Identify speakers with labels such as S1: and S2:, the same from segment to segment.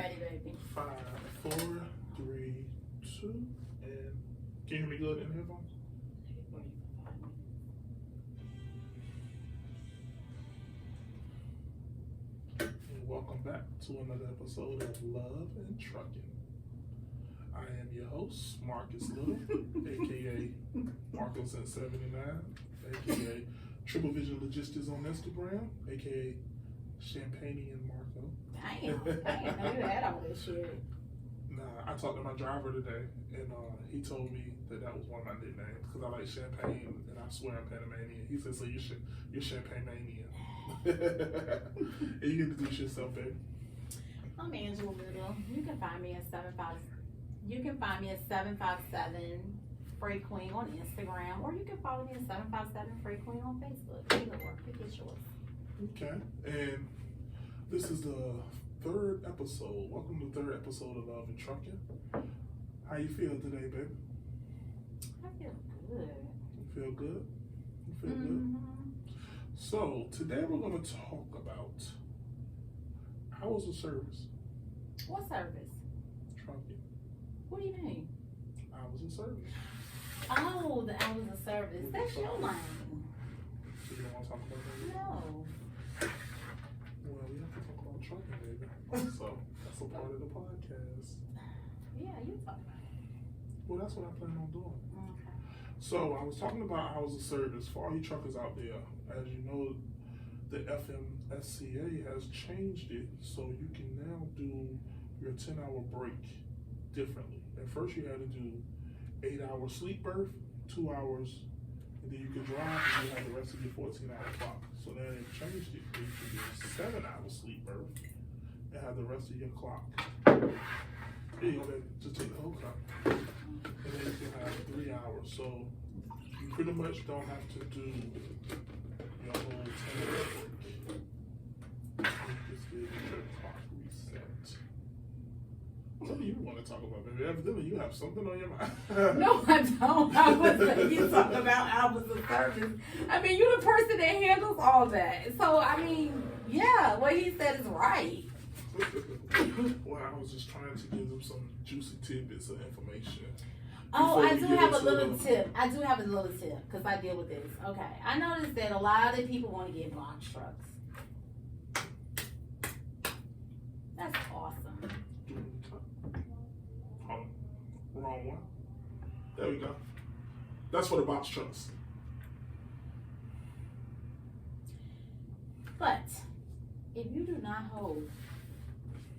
S1: ready, baby.
S2: 5, 4, 3, 2, and can you hear me good in the headphones? And welcome back to another episode of Love and Trucking. I am your host, Marcus Little, aka Marcus79, aka Triple Vision Logistics on Instagram, aka Champagne and Marco.
S1: Damn, I didn't know you had all this shit.
S2: Nah, I talked to my driver today, and he told me that was one of my nicknames because I like champagne, and I swear I'm Panamanian. He said, "So you're Champagne-manian." And you get to do yourself, baby.
S1: I'm Angela Little. You can find me at 757 Free Queen on Instagram, or you can follow me at 757 Free Queen on Facebook. Either or, pick your choice.
S2: Okay, and this is the third episode. Welcome to the third episode of Love and Trucking. How you feel today, baby?
S1: I feel good.
S2: You feel good? You feel good? So today we're going to talk about hours of service.
S1: What service?
S2: Trucking.
S1: What do you mean?
S2: Hours of service.
S1: Oh, the hours of service. That's your line.
S2: So you don't want to talk about that?
S1: No.
S2: Well, we have to talk about trucking, baby. So that's a part of the podcast.
S1: Yeah, you talk about it.
S2: Well, that's what I plan on doing.
S1: Okay.
S2: So I was talking about hours of service for all you truckers out there. As you know, the FMSCA has changed it so you can now do your 10-hour break differently. At first you had to do 8-hour sleep berth, 2 hours, and then you could drive and you have the rest of your 14-hour clock. So now they've changed it. You can do 7-hour sleep berth and have the rest of your clock. There you go, baby. Just take the whole clock. And then you can have 3 hours. So you pretty much don't have to do your whole 10-hour break. You just get your clock reset. What do you want to talk about, baby? Evidently, you have something on your mind.
S1: No, I don't. I was you talking about hours of service. I mean, you're the person that handles all that. So, I mean, yeah, what he said is right.
S2: Well, I was just trying to give them some juicy tidbits of information.
S1: Oh, I do have a little tip. I do have a little tip because I deal with this. Okay. I noticed that a lot of people want to get box trucks. That's awesome.
S2: Oh, wrong one. There we go. That's for the box trucks.
S1: But if you do not hold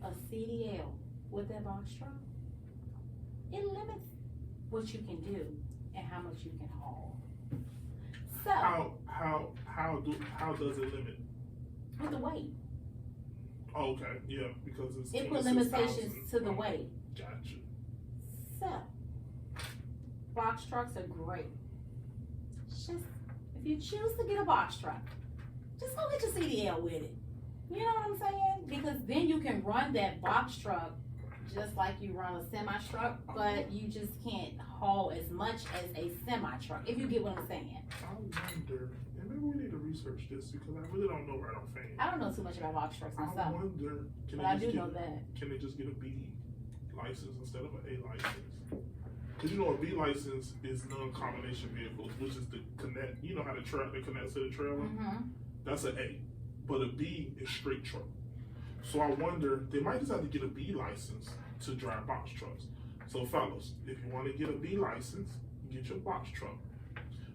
S1: a CDL with that box truck, it limits what you can do and how much you can haul. So
S2: How does it limit?
S1: with the weight,
S2: Oh, okay, yeah, because it's
S1: it put limitations to the weight.
S2: Gotcha.
S1: So box trucks are great. Just if you choose to get a box truck, just go get your CDL with it. You know what I'm saying? Because then you can run that box truck just like you run a semi truck, but you just can't haul as much as a semi truck. If you get what I'm saying.
S2: I wonder, and maybe we need to research this because I really don't know right offhand.
S1: I don't know too much about box trucks
S2: I
S1: myself,
S2: wonder,
S1: but I do know that.
S2: Can they just get a B license instead of an A license? Because you know a B license is non-combination vehicles, which is the connect. You know how the truck that connects to the trailer. That's an A, but a B is straight truck. So I wonder, they might just have to get a B license to drive box trucks. So fellas, if you want to get a B license, get your box truck.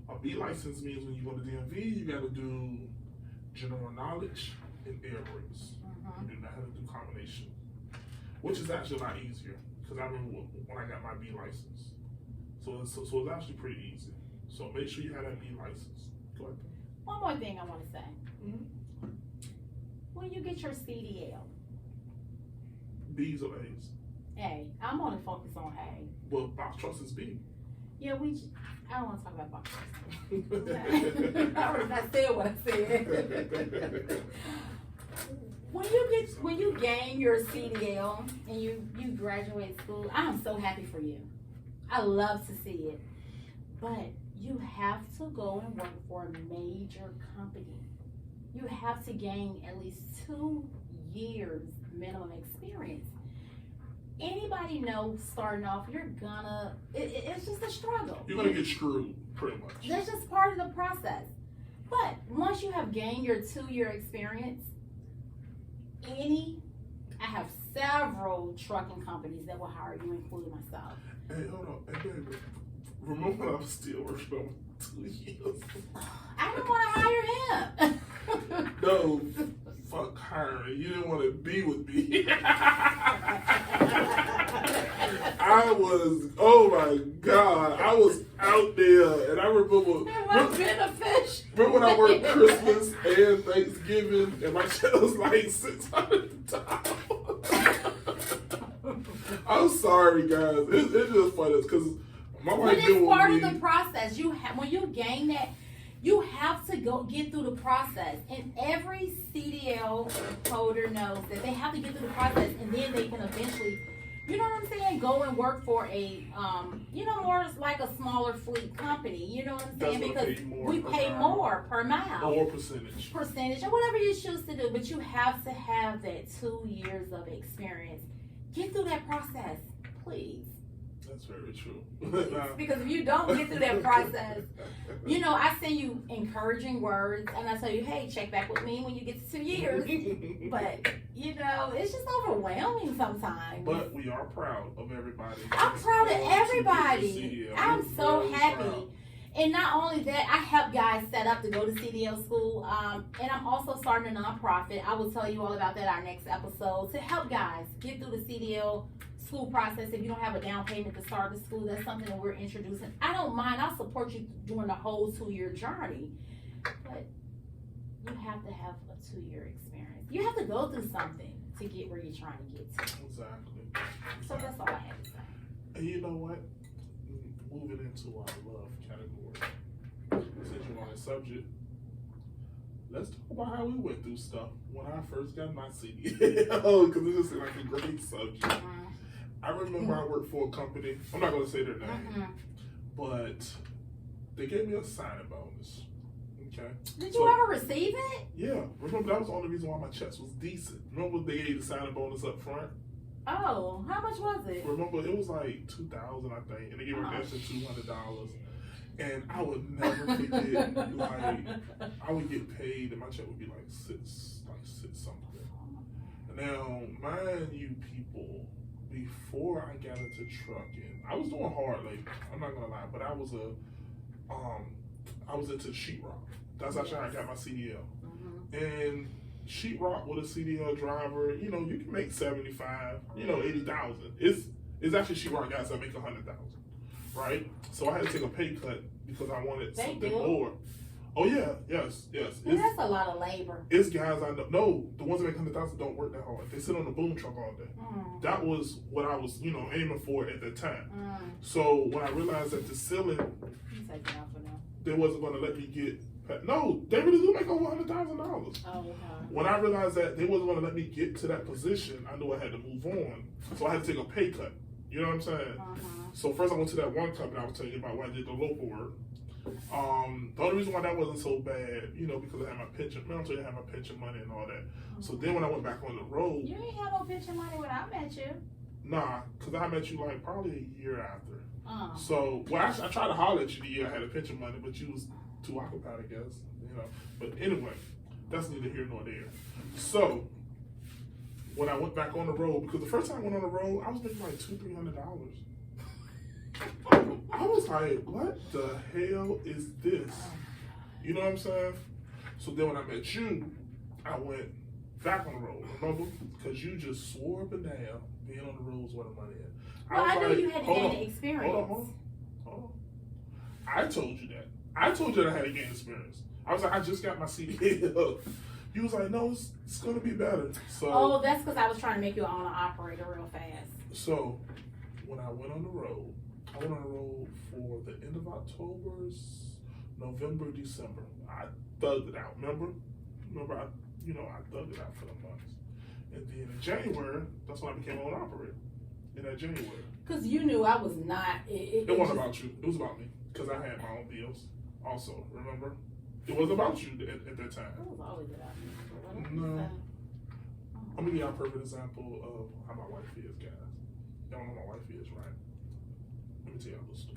S2: A B license means when you go to DMV, you got to do general knowledge and air brakes. You do not have to do combination, which is actually a lot easier because I remember when I got my B license. So it's actually pretty easy. So make sure you have that B license. Go ahead.
S1: One more thing I want to say. When you get your CDL,
S2: B's or A's?
S1: A. I'm gonna focus on A.
S2: Well, box trucks is B.
S1: Yeah, I don't want to talk about box trucks. I said what I said. When you gain your CDL and you graduate school, I'm so happy for you. I love to see it. But you have to go and work for a major company. You have to gain at least 2 years minimum experience. anybody knows starting off, you're gonna, it's just a struggle.
S2: You're gonna get screwed, pretty much.
S1: That's just part of the process. But once you have gained your 2-year experience, I have several trucking companies that will hire you, including myself.
S2: Hey, hold on. Hey, baby. Remember when I was still working on 2 years?
S1: I didn't want to hire him.
S2: No, fuck hiring. You didn't want to be with me. I was, oh my God, I was out there, and I remember.
S1: It was been a fish.
S2: Remember when I worked Christmas and Thanksgiving, and my check was like $600. I'm sorry, guys. It's just funny because my wife
S1: But it's part of the process. When you gain that, you have to go get through the process, and every CDL holder knows that they have to get through the process, and then they can eventually, you know what I'm saying, go and work for a, more like a smaller fleet company. You know what I'm saying? Because we pay more per mile,
S2: or percentage,
S1: or whatever you choose to do. But you have to have that 2 years of experience. Get through that process, please.
S2: That's very true.
S1: Because if you don't get through that process, I send you encouraging words and I tell you, hey, check back with me when you get to 2 years. But, it's just overwhelming sometimes.
S2: But we are proud of everybody.
S1: I'm proud of everybody. I'm so happy.
S2: Proud.
S1: And not only that, I help guys set up to go to CDL school. And I'm also starting a nonprofit. I will tell you all about that in our next episode, to help guys get through the CDL school process. If you don't have a down payment to start the school, that's something that we're introducing. I don't mind. I'll support you during the whole 2-year journey. But you have to have a 2-year experience. You have to go through something to get where you're trying to get to.
S2: Exactly.
S1: So that's all I have to say.
S2: And you know what? Moving into our love category. Since you're on the subject, let's talk about how we went through stuff when I first got my CDL, because this is like a great subject. I remember I worked for a company, I'm not going to say their name, but they gave me a signing bonus. Okay.
S1: Did you ever receive it?
S2: Yeah. Remember, that was the only reason why my checks was decent. Remember they gave the signing bonus up front?
S1: Oh, how much was it?
S2: Remember, it was like $2,000, I think, and they gave me an extra $200. And I would never forget, like, I would get paid and my check would be like six something. Now, mind you, people, before I got into trucking, I was doing hard labor. I'm not gonna lie, but I was into sheetrock. That's actually how I got my CDL. And sheetrock with a CDL driver, you can make 75, 80,000. It's actually sheetrock guys that make 100,000, right? So I had to take a pay cut because I wanted something more. Oh yeah, yes.
S1: Well, that's a lot of labor.
S2: It's guys I know. No, the ones that make 100,000 don't work that hard. They sit on the boom truck all day. That was what I was, aiming for at that time. So when I realized that the ceiling, they wasn't going to let me get. No, they really do make over $100,000.
S1: Oh, okay.
S2: When I realized that they wasn't going to let me get to that position, I knew I had to move on. So I had to take a pay cut. You know what I'm saying? So first I went to that one company I was telling you about where I did the local work. The only reason why that wasn't so bad, because I had my pension. I told you I had my pension money and all that. So then when I went back on the road.
S1: You ain't have no pension money when I met you.
S2: Nah, because I met you like probably a year after. So, I tried to holler at you the year I had a pension money, but you was too occupied, I guess. But anyway, that's neither here nor there. So, when I went back on the road, because the first time I went on the road, I was making like $200-300. I was like, what the hell is this? You know what I'm saying? So then when I met you, I went back on the road, remember? Because you just swore up and down being on the road was where the money is.
S1: Well, I knew you had to gain experience.
S2: Hold on. I told you that. I told you that I had to gain experience. I was like, I just got my CDL. You was like, no, it's going to be better. So.
S1: That's because I was trying to make you an owner operator real fast.
S2: So when I went on the road, for the end of October, November, December. I thugged it out. Remember, I thugged it out for the months. And then in January, that's when I became an operator. In that January.
S1: Because you knew I was not.
S2: It wasn't about you. It was about me. Because I had my own bills. Also, remember, it wasn't about you at that time.
S1: It was always about me.
S2: No. I'm gonna give you a perfect example of how my wife is, guys. Y'all know my wife is, right? Let me tell you a little story.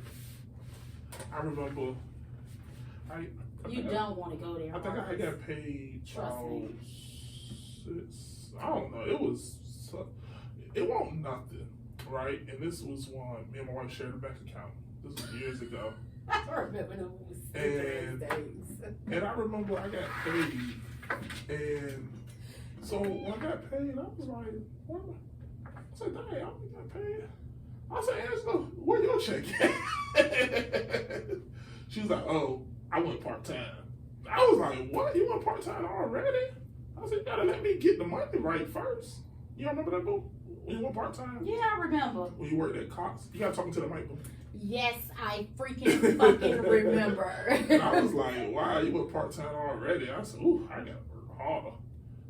S2: I remember,
S1: You don't want to go there.
S2: I think I got paid
S1: Trust me.
S2: I don't know. It wasn't nothing, right? And this was one, me and my wife shared a bank account. This was years ago.
S1: I remember those days.
S2: And I remember I got paid. And so when I got paid, I was like, what? I said, dang, I only got paid. I said, Angela, where your check at? She was like, oh, I went part-time. I was like, what? You went part-time already? I said, you gotta let me get the money right first. You don't remember that, boo? When you went part-time?
S1: Yeah, I remember.
S2: When you worked at Cox? You gotta talk into the mic, boo.
S1: Yes, I freaking fucking remember.
S2: And I was like, wow, you went part-time already. I said, ooh, I gotta work harder.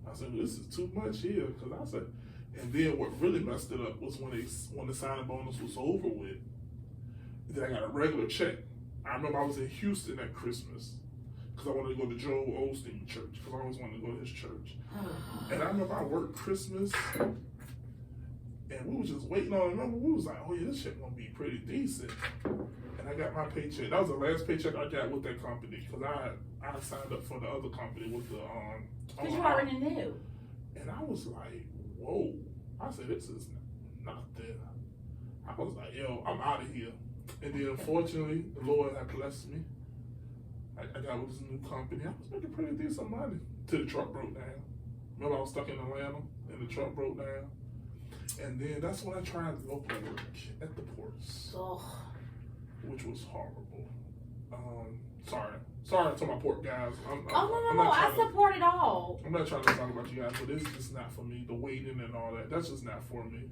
S2: I said, this is too much here. Cause I said, and then what really messed it up was when the signing bonus was over with. Then I got a regular check. I remember I was in Houston at Christmas because I wanted to go to Joel Osteen church because I always wanted to go to his church. And I remember I worked Christmas and we was just waiting on it. Remember, we was like, oh yeah, this shit gonna be pretty decent. And I got my paycheck. That was the last paycheck I got with that company because I signed up for the other company with the
S1: Because you already knew.
S2: And I was like, whoa. I said, this is nothing. I was like, yo, I'm out of here. And then fortunately, the Lord had blessed me. I got with this new company. I was making pretty decent money till the truck broke down. Remember I was stuck in Atlanta and the truck broke down? And then that's when I tried local work at the ports, which was horrible. Sorry to my port guys.
S1: No, I support it all.
S2: I'm not trying to talk about you guys, but it's just not for me. The waiting and all that, that's just not for me.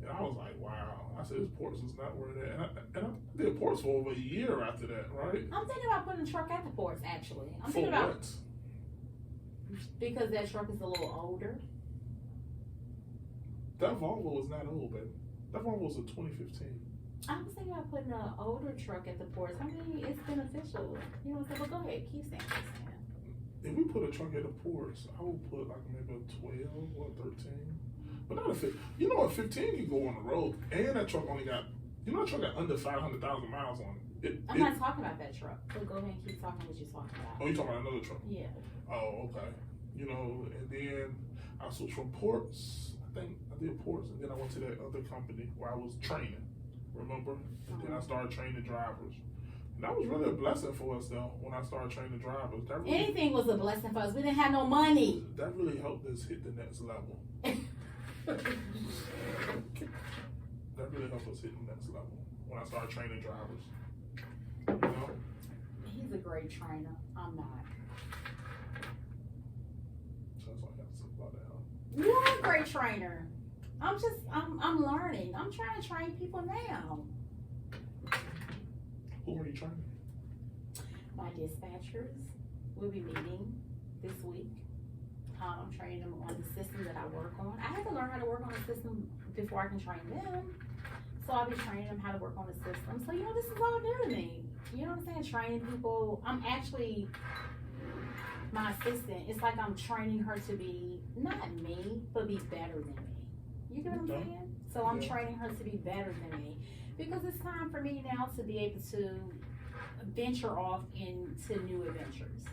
S2: And I was like, wow. I said, this ports is not where it is. And I did ports for over a year after that, right?
S1: I'm thinking about putting a truck at the ports, actually. I'm
S2: For
S1: thinking about
S2: what?
S1: because that truck is a little older.
S2: That Volvo is not old, baby. That Volvo was a 2015.
S1: I was thinking about putting an older truck at the ports. I mean, it's beneficial. You know what I'm saying? But go ahead, keep saying.
S2: If we put a truck at the ports, I would put like maybe a 12 or 13. But not a 15. You know what? 15 can go on the road. And that truck only got, that truck got under 500,000 miles on it.
S1: I'm not talking about that truck. So go ahead and keep talking what you're talking about.
S2: Oh, you talking about another truck?
S1: Yeah.
S2: Oh, okay. And then I switched from ports. I think I did ports, and then I went to that other company where I was training. Remember? And then I started training drivers. And that was really a blessing for us, though, when I started training drivers.
S1: Anything was a blessing for us. We didn't have no money.
S2: That really helped us hit the next level. That really helped us hit the next level when I started training drivers.
S1: He's a great trainer. I'm not.
S2: So that's all I got to say about that, huh?
S1: You're a great trainer. I'm learning. I'm trying to train people now.
S2: Who are you training?
S1: My dispatchers will be meeting this week. I'm training them on the system that I work on. I had to learn how to work on the system before I can train them. So I'll be training them how to work on the system. So, this is all new to me. You know what I'm saying? Training people. I'm actually my assistant. It's like I'm training her to be, not me, but be better than me. You get what I'm saying? So I'm training her to be better than me. Because it's time for me now to be able to venture off into new adventures.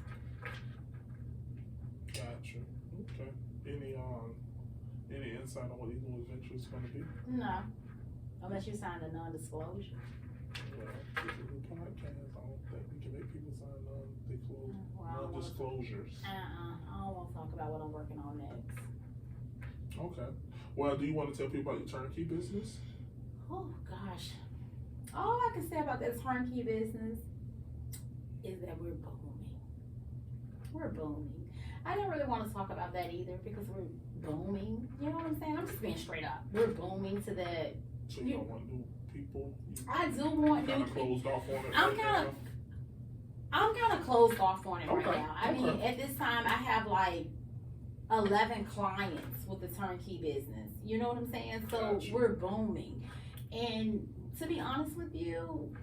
S2: Gotcha. Okay. Any insight on what these new adventures going to be?
S1: No. Unless you sign a non-disclosure.
S2: Well, this is a podcast. I don't think we can make people sign non-disclosures.
S1: I don't want to talk about what I'm working on next.
S2: Okay. Well, do you want to tell people about your turnkey business?
S1: Oh, gosh. All I can say about that turnkey business is that we're booming. We're booming. I didn't really want to talk about that either because we're booming. You know what I'm saying? I'm just being straight up. We're booming to that.
S2: So you don't want new people?
S1: I do want new people.
S2: Closed off on it.
S1: I'm kind of closed off on it right
S2: Okay.
S1: now. I mean, at this time, I have like 11 clients with the turnkey business. You know what I'm saying? So
S2: Gotcha.
S1: we're booming. And to be honest with you,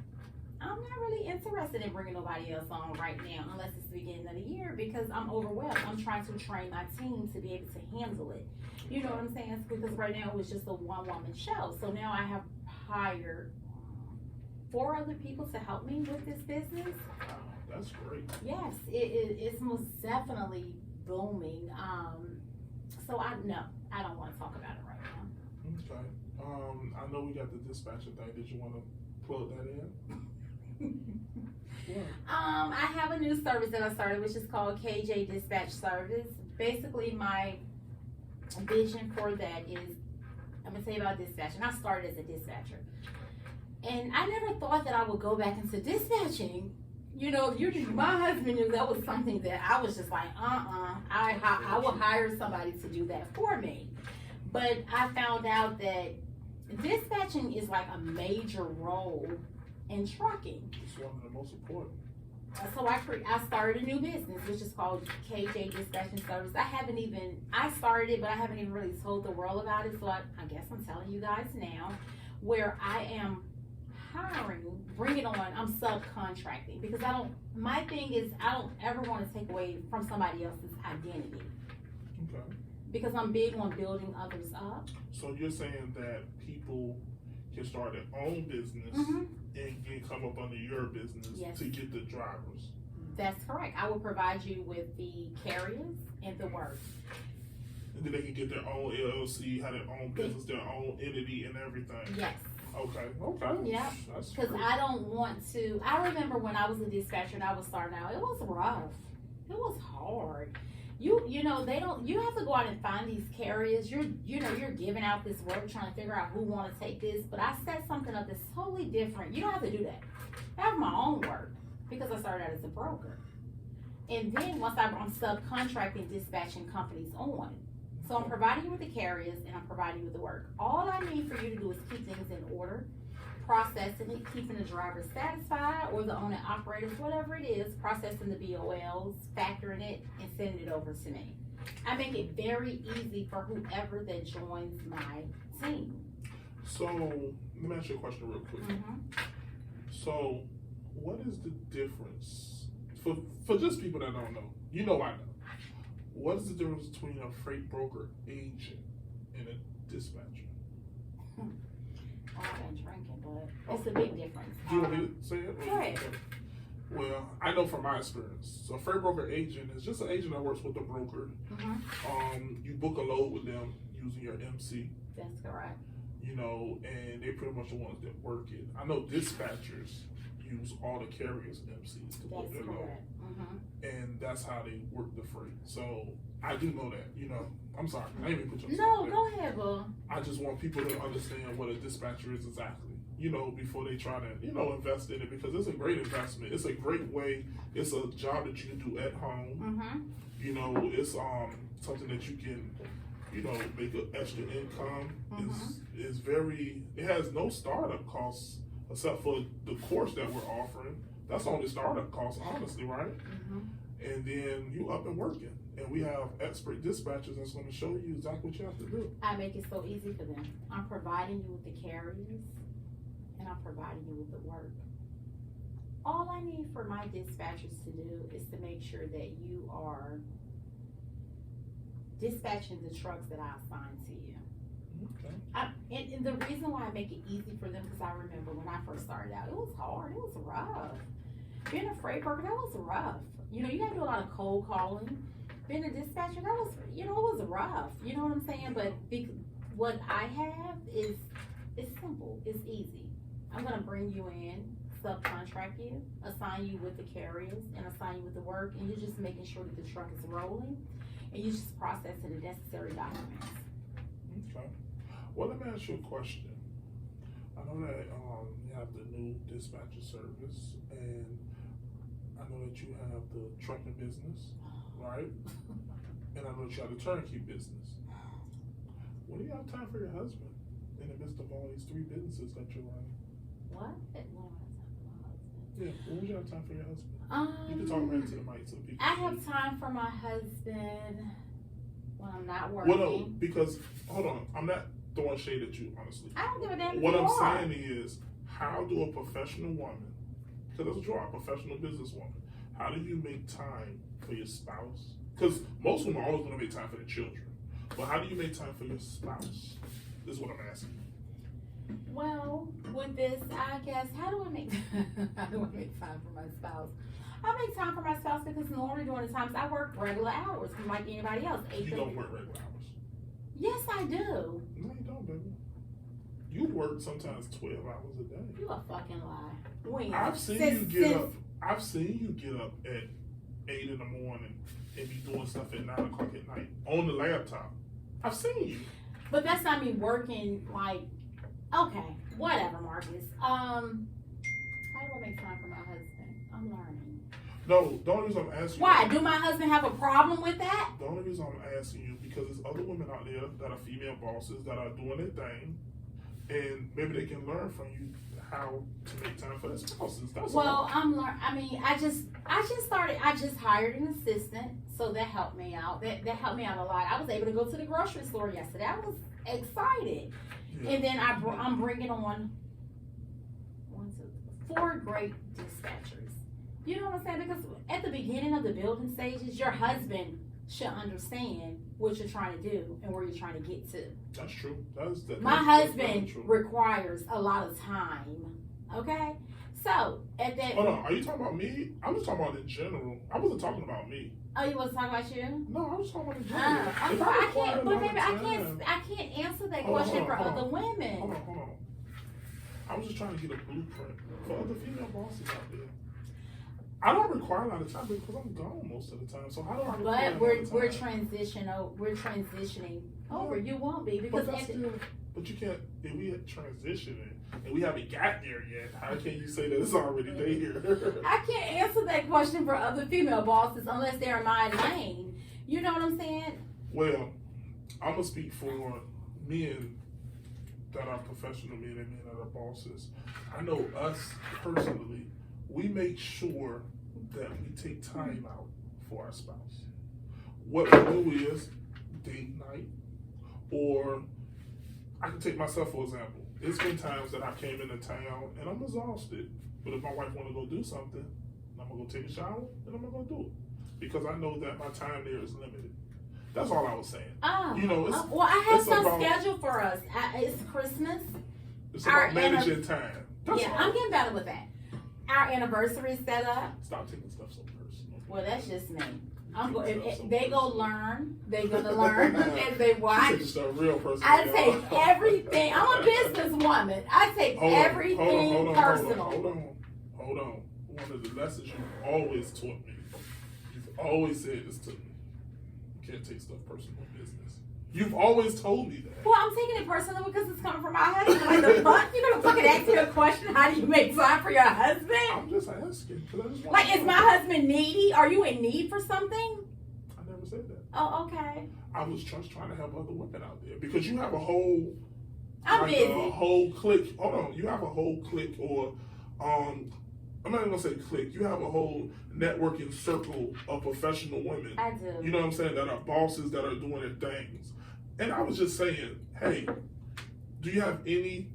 S1: I'm not really interested in bringing nobody else on right now unless it's the beginning of the year because I'm overwhelmed. I'm trying to train my team to be able to handle it. You know what I'm saying? Because right now it was just a one-woman show. So now I have hired 4 other people to help me with this business.
S2: Wow, that's great.
S1: Yes, it's most definitely booming. So I don't want to talk about it right now.
S2: Okay. I know we got the dispatcher thing. Did you want to plug that in? Yeah.
S1: I have a new service that I started, which is called KJ Dispatch Service. Basically, my vision for that is, I'm gonna tell you about dispatching. I started as a dispatcher, and I never thought that I would go back into dispatching. You know, my husband knew that was something that I was just like, I will hire somebody to do that for me. But I found out that dispatching is like a major role in trucking.
S2: It's one of the most important.
S1: So I started a new business, which is called KJ Dispatching Service. I started it, but I haven't even really told the world about it. So I guess I'm telling you guys now, where I am bringing on, I'm subcontracting because my thing is I don't ever want to take away from somebody else's identity.
S2: Okay.
S1: Because I'm big on building others up.
S2: So you're saying that people can start their own business and come up under your business to get the drivers.
S1: That's correct. I will provide you with the carriers and the work.
S2: And then they can get their own LLC, have their own business, their own entity and everything.
S1: Yes.
S2: Okay.
S1: Yeah. Because I don't want to. I remember when I was a dispatcher and I was starting out, it was rough. It was hard. You know, you have to go out and find these carriers. You're giving out this work, trying to figure out who want to take this. But I set something up that's totally different. You don't have to do that. I have my own work because I started out as a broker. And then once I'm subcontracting dispatching companies on. So I'm providing you with the carriers and I'm providing you with the work. All I need for you to do is keep things in order, processing it, keeping the driver satisfied or the owner operators, whatever it is, processing the BOLs, factoring it, and sending it over to me. I make it very easy for whoever that joins my team.
S2: So let me ask you a question real quick. So what is the difference for just people that don't know? You know I know. What is the difference between a freight broker agent and a dispatcher?
S1: I've been drinking, but it's a big difference.
S2: Do you want me to say it?
S1: Go ahead.
S2: Well, I know from my experience. So a freight broker agent is just an agent that works with the broker. You book a load with them using your MC.
S1: That's correct.
S2: You know, and they pretty much the ones that work it. I know dispatchers use all the carriers' MCs to book their load. And that's how they work the freight. So I do know that, you know. I'm sorry, I didn't even put you on.
S1: No, go ahead, boo.
S2: I just want people to understand what a dispatcher is exactly, you know, before they try to, you know, invest in it because it's a great investment. It's a great way. It's a job that you can do at home. You know, it's something that you can, you know, make an extra income. It's very, it has no startup costs except for the course that we're offering. That's only startup costs, honestly, right? And then you up and working. And we have expert dispatchers that's going to show you exactly what you have to do.
S1: I make it so easy for them. I'm providing you with the carriers and I'm providing you with the work. All I need for my dispatchers to do is to make sure that you are dispatching the trucks that I assign to you. And the reason why I make it easy for them, because I remember when I first started out, it was hard, it was rough. Being a freight broker, that was rough. You know, you have to do a lot of cold calling. Being a dispatcher, that was, you know, it was rough. You know what I'm saying? But what I have is, it's simple, it's easy. I'm gonna bring you in, subcontract you, assign you with the carriers, and assign you with the work, and you're just making sure that the truck is rolling, and you're just processing the necessary documents.
S2: Okay. Well, let me ask you a question. I know that you have the new dispatcher service, and I know that you have the trucking business, right? And I know that you have the turnkey business. When do you have time for your husband in the midst of all these 3 businesses that you're running?
S1: What? When do I have time for my husband?
S2: Yeah, when would you have time for your husband? You can talk right to the mic so people
S1: I have time for my husband when I'm not working.
S2: Well, no, because, hold on, I'm not throwing shade at you, honestly.
S1: I don't give a damn.
S2: What I'm saying is, how do a professional woman because that's what you are, a professional businesswoman. How do you make time for your spouse? Because most women always want to make time for their children. But how do you make time for your spouse? This is what I'm asking.
S1: Well, with this, I guess, how do I make time for my spouse? I make time for my spouse because normally during the times I work regular hours, like anybody else.
S2: You don't work regular hours.
S1: Yes, I do.
S2: No, you don't, baby. You work sometimes 12 hours a day.
S1: You a fucking lie. When?
S2: I've seen you get up at 8 in the morning and be doing stuff at 9 o'clock at night on the laptop. I've seen you.
S1: But that's not me working like. Okay, whatever, Marcus. How do I make time for my husband? I'm learning.
S2: No, the only reason I'm asking you.
S1: Why? Do my husband have a problem with that?
S2: The only reason I'm asking you because there's other women out there that are female bosses that are doing their thing, and maybe they can learn from you how to make time for their spouses. That's
S1: Well,
S2: all.
S1: I'm learning. I mean, I just started. I just hired an assistant, so that helped me out. That helped me out a lot. I was able to go to the grocery store yesterday. I was excited.
S2: Yeah.
S1: And then I'm bringing on 4 great dispatchers. You know what I'm saying? Because at the beginning of the building stages, your husband should understand what you're trying to do and where you're trying to get to.
S2: That's true.
S1: My husband requires a lot of time. Okay? So, at that...
S2: Hold on. Are you talking about me? I was talking about in general. I wasn't talking about me.
S1: Oh, you want to talk about you?
S2: No, I was talking about in general.
S1: I can't answer that question for other women.
S2: Hold on. I was just trying to get a blueprint for other female bosses out there. I don't require a lot of time because I'm gone most of the time. So how do I require
S1: But we're transitioning over. You won't be because
S2: but you can't. If we are transitioning and we haven't got there yet, how can you say that it's already there?
S1: I can't answer that question for other female bosses unless they're in my lane. You know what I'm saying?
S2: Well, I'm gonna speak for men that are professional men and men that are bosses. I know us personally, we make sure that we take time out for our spouse. What we do is date night, or I can take myself for example. It's been times that I came into town and I'm exhausted, but if my wife want to go do something, I'm gonna go take a shower and I'm gonna go do it because I know that my time there is limited. That's all I was saying.
S1: Oh,
S2: you know,
S1: well, I have some schedule for us. It's Christmas.
S2: It's about managing time. That's all.
S1: I'm getting better with that. Our anniversary is set up.
S2: Stop taking stuff so personal.
S1: Well, that's just me. They go learn. They gonna learn as they watch.
S2: Real personal.
S1: I take everything. I'm a businesswoman. I take everything personal.
S2: Hold on. One of the lessons you've always taught me. You've always said this to me. You can't take stuff personal in business. You've always told me that.
S1: Well, I'm taking it personal because it's coming from my husband. Like the fuck? You're gonna fucking ask me a question? How do you make time for your husband?
S2: I'm just asking.
S1: Like, is my husband needy? Are you in need for something?
S2: I never said that.
S1: Oh, okay.
S2: I was just trying to help other women out there because you have a whole.
S1: I'm busy.
S2: A whole clique. Hold on. You have a whole clique, or I'm not even gonna say clique. You have a whole networking circle of professional women.
S1: I do.
S2: You know what I'm saying? That are bosses that are doing their things. And I was just saying, hey, do you have any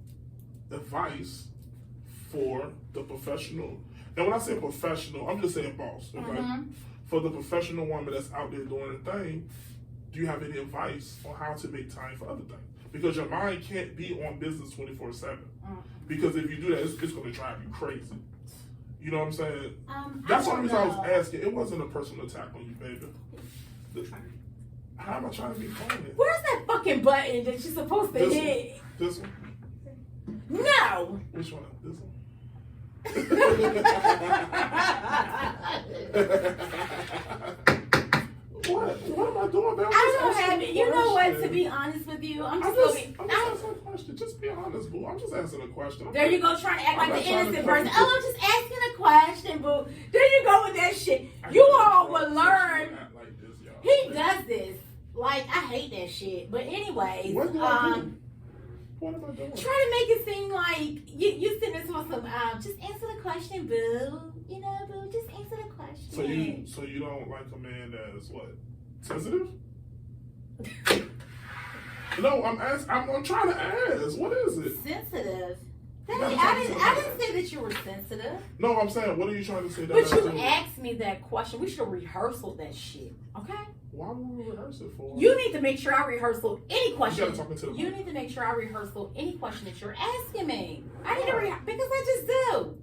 S2: advice for the professional? And when I say professional, I'm just saying boss. Okay?
S1: Mm-hmm.
S2: For the professional woman that's out there doing her thing, do you have any advice on how to make time for other things? Because your mind can't be on business 24/7. Mm-hmm. Because if you do that, it's going to drive you crazy. You know what I'm saying? That's the only reason I was asking. It wasn't a personal attack on you, baby. How am I trying to be funny?
S1: Where's that fucking button that you're supposed to hit?
S2: This one?
S1: No!
S2: Which one? This one? What am I doing, man?
S1: I don't have it. You know what? To be honest with you, I'm just asking
S2: a question. Just be honest, boo. I'm just asking a question.
S1: There you go, trying to act like the innocent person. Oh, I'm just asking a question, boo. There you go with that shit. You all will learn. He does this. Like, I hate that shit. But anyways,
S2: what do I do? What am I doing?
S1: Try to make it seem like you sitting there with some just answer the question, boo. You know, boo, just answer the question.
S2: So you don't like a man that's what? Sensitive? No, I'm trying to ask. What is it?
S1: Sensitive. I didn't say that you were sensitive.
S2: No, I'm saying, what are you trying to say?
S1: But you asked me that question. We should have rehearsed that shit, okay?
S2: Why would we rehearse it for?
S1: You need to make sure I rehearsal any question.
S2: You gotta talk into the mic.
S1: need to make sure I rehearsal any question that you're asking me. I need to because I just do.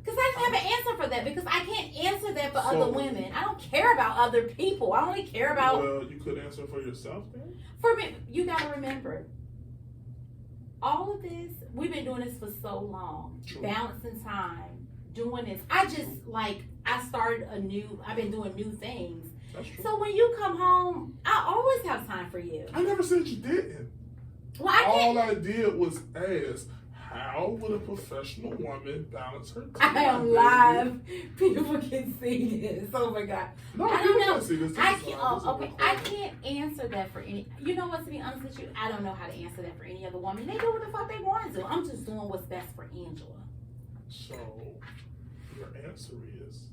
S1: Because I didn't have an answer for that. Because I can't answer that for other women. I don't care about other people. I only care about.
S2: Well, you could answer for yourself then.
S1: For me, you gotta remember. All of this, we've been doing this for so long.
S2: True.
S1: Balancing time, doing this. I've been doing new things.
S2: That's true.
S1: So when you come home, I always have time for you.
S2: I never said you didn't.
S1: Well,
S2: All I did was ask, how would a professional woman balance her time?
S1: I am live. People can see this. Oh my God.
S2: No,
S1: I don't know.
S2: Can see this.
S1: I can't. Okay. I can't answer that for any. You know what? To be honest with you, I don't know how to answer that for any other woman. They do what the fuck they want to do. I'm just doing what's best for Angela.
S2: So your answer is.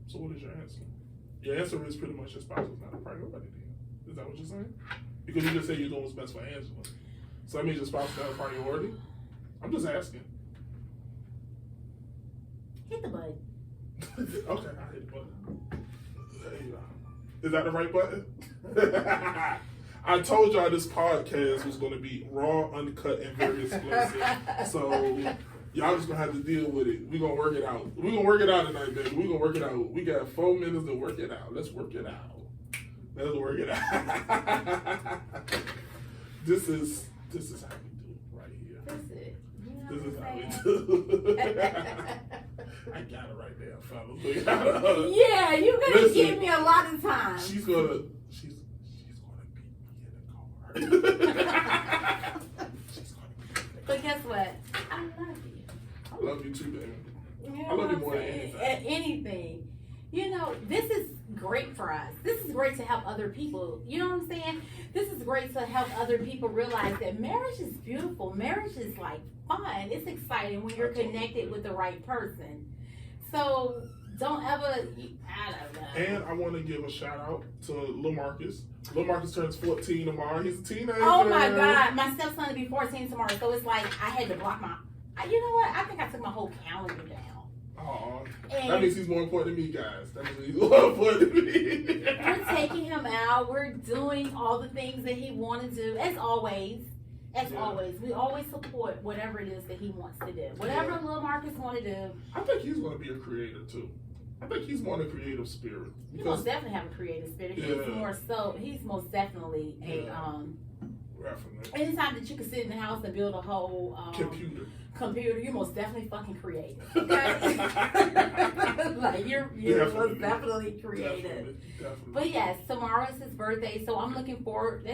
S2: So what is your answer? Your answer is pretty much your spouse is not a priority. Then. Is that what you're saying? Because you just say you're doing what's best for Angela. So that means your spouse is not a priority. I'm just asking.
S1: Hit the button.
S2: Okay, I hit the button. There you go. Is that the right button? I told y'all this podcast was going to be raw, uncut, and very exclusive. So y'all just going to have to deal with it. We're going to work it out. We're going to work it out tonight, baby. We're going to work it out. We got 4 minutes to work it out. Let's work it out. Let's work it out. This is how we do it right here.
S1: That's it.
S2: This is how we do it. I got it right there, fellas.
S1: Yeah, you're gonna give me a lot of time.
S2: She's gonna beat me in the car.
S1: But guess what? I love you.
S2: I love you too, baby.
S1: You know
S2: I love you
S1: what
S2: more
S1: I'm
S2: than
S1: saying?
S2: anything.
S1: Anything. You know, this is great for us. This is great to help other people. You know what I'm saying? This is great to help other people realize that marriage is beautiful. Marriage is like fun. It's exciting when you're connected with the right person. So don't ever, I don't know.
S2: And I want to give a shout out to Lil Marcus. Lil Marcus turns 14 tomorrow. He's a teenager.
S1: Oh my God. My stepson will be 14 tomorrow. So it's like I had to block you know what? I think I took my whole calendar down.
S2: Oh, that means he's more important than me, guys. That means he's more important than me.
S1: We're taking him out. We're doing all the things that he wants to do. As always, we always support whatever it is that he wants to do. Whatever Lil Marcus want to do.
S2: I think he's going to be a creator too. I think he's more in a creative spirit.
S1: He most definitely have a creative spirit. He's most definitely a
S2: Definitely.
S1: anytime that you can sit in the house and build a whole computer, you're most definitely fucking creative. Okay? Like you're most definitely creative.
S2: Definitely.
S1: But yes, tomorrow is his birthday, so I'm looking forward.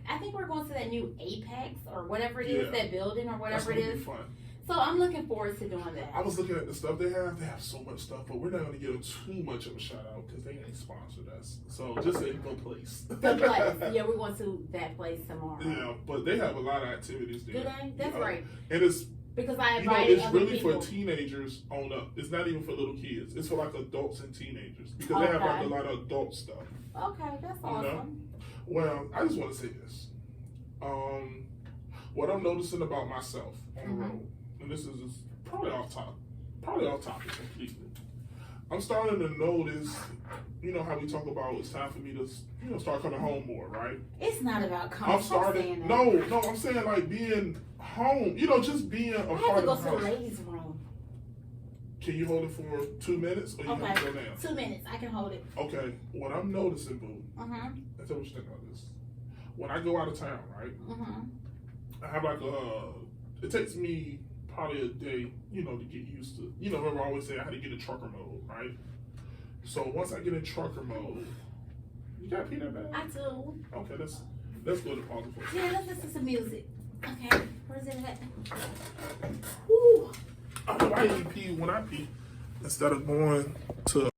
S1: I think we're going to that new Apex or whatever it is, that building or whatever it is.
S2: Be fun.
S1: So I'm looking forward to doing that.
S2: I was looking at the stuff they have. They have so much stuff, but we're not going to give them too much of a shout out because they ain't sponsored us. So just say the place.
S1: The place. Yeah, we're going to that place tomorrow.
S2: Yeah, but they have a lot of activities there.
S1: Do they? That's right.
S2: And it's
S1: because I invited
S2: it's really
S1: people.
S2: for teenagers on up. It's not even for little kids. It's for like adults and teenagers because they have like a lot of adult stuff.
S1: Okay, that's awesome.
S2: You know? Well, I just want to say this. What I'm noticing about myself on the road, and this is probably off topic completely. I'm starting to notice, you know how we talk about it's time for me to, start coming home more, right?
S1: It's not about coming.
S2: I'm starting. No, I'm saying like being home. Just being a part of the house.
S1: I have to go to the ladies' room.
S2: Can you hold it for 2 minutes, or you have to go down?
S1: 2 minutes. I can hold it.
S2: Okay. What I'm noticing, boo. Let's tell what you think about this. When I go out of town, right? I have like it takes me probably a day, to get used to. Remember I always say I had to get in trucker mode, right? So once I get in trucker mode, you got pee that bad?
S1: I do.
S2: Okay, let's go to pause for
S1: Yeah, let's listen to music. Okay, where's it at? Woo.
S2: I know I pee when I pee instead of going to